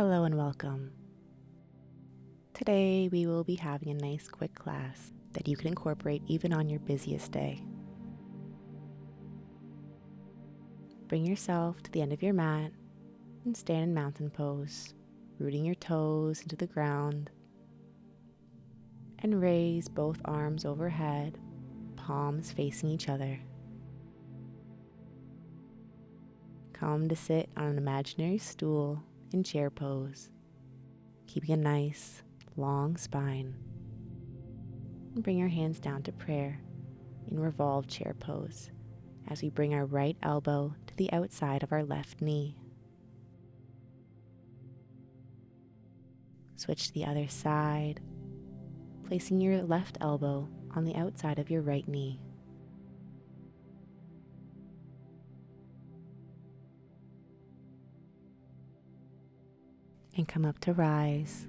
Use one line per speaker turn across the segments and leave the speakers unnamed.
Hello and welcome. Today we will be having a nice quick class that you can incorporate even on your busiest day. Bring yourself to the end of your mat and stand in mountain pose, rooting your toes into the ground, and raise both arms overhead, palms facing each other. Come to sit on an imaginary stool in chair pose, keeping a nice, long spine. And bring your hands down to prayer in revolved chair pose as we bring our right elbow to the outside of our left knee. Switch to the other side, placing your left elbow on the outside of your right knee. And come up to rise.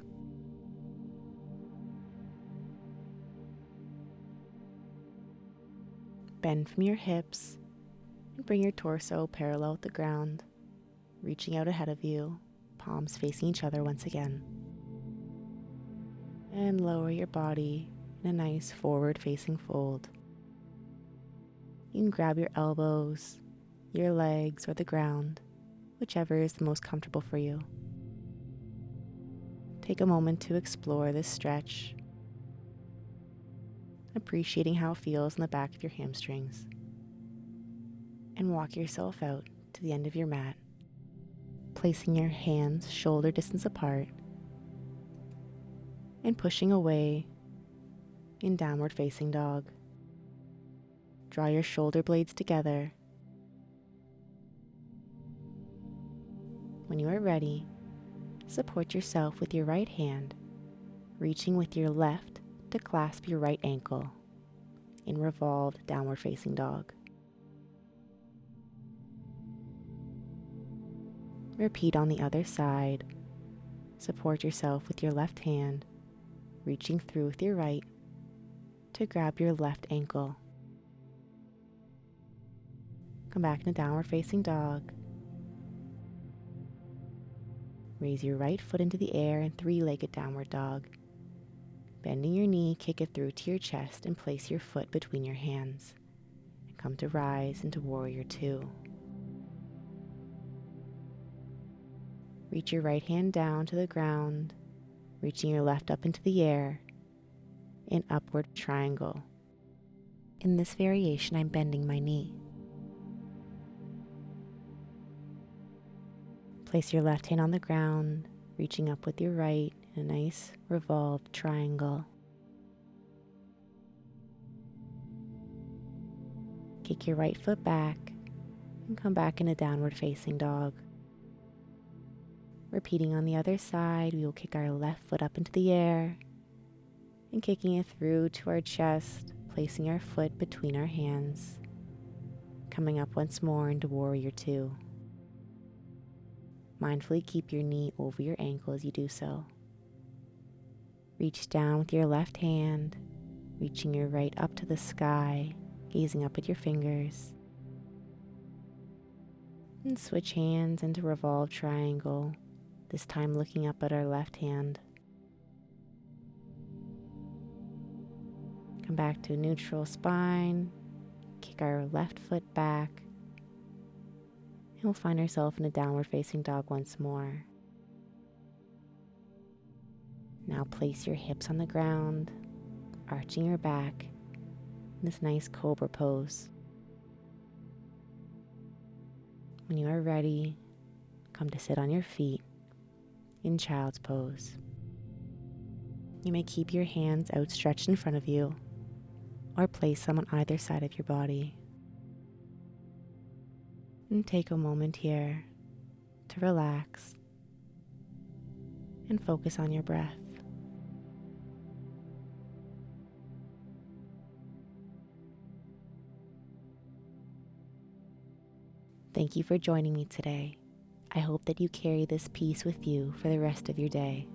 Bend from your hips and bring your torso parallel with the ground, reaching out ahead of you, palms facing each other once again. And lower your body in a nice forward-facing fold. You can grab your elbows, your legs, or the ground, whichever is the most comfortable for you. Take a moment to explore this stretch, appreciating how it feels in the back of your hamstrings, and walk yourself out to the end of your mat, placing your hands shoulder distance apart and pushing away in downward facing dog. Draw your shoulder blades together. When you are ready, support yourself with your right hand, reaching with your left to clasp your right ankle in revolved downward facing dog. Repeat on the other side. Support yourself with your left hand, reaching through with your right to grab your left ankle. Come back into downward facing dog. Raise your right foot into the air in three-legged downward dog. Bending your knee, kick it through to your chest and place your foot between your hands. And come to rise into warrior two. Reach your right hand down to the ground, reaching your left up into the air in upward triangle. In this variation, I'm bending my knee. Place your left hand on the ground, reaching up with your right in a nice revolved triangle. Kick your right foot back and come back into downward facing dog. Repeating on the other side, we will kick our left foot up into the air and kicking it through to our chest, placing our foot between our hands. Coming up once more into warrior two. Mindfully keep your knee over your ankle as you do so. Reach down with your left hand, reaching your right up to the sky, gazing up at your fingers. And switch hands into revolved triangle, this time looking up at our left hand. Come back to a neutral spine, kick our left foot back, and we'll find ourselves in a downward facing dog once more. Now place your hips on the ground, arching your back in this nice cobra pose. When you are ready, come to sit on your feet in child's pose. You may keep your hands outstretched in front of you or place them on either side of your body. And take a moment here to relax and focus on your breath. Thank you for joining me today. I hope that you carry this piece with you for the rest of your day.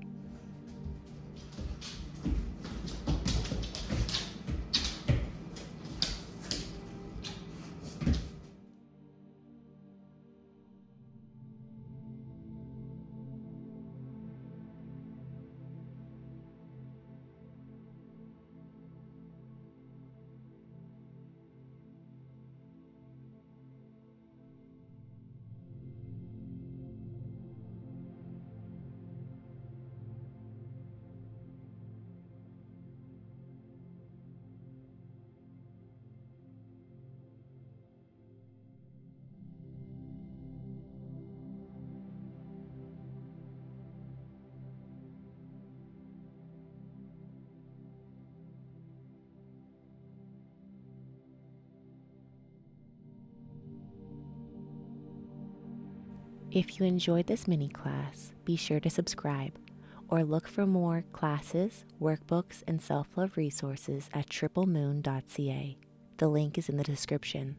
If you enjoyed this mini class, be sure to subscribe or look for more classes, workbooks, and self-love resources at triplemoon.ca. The link is in the description.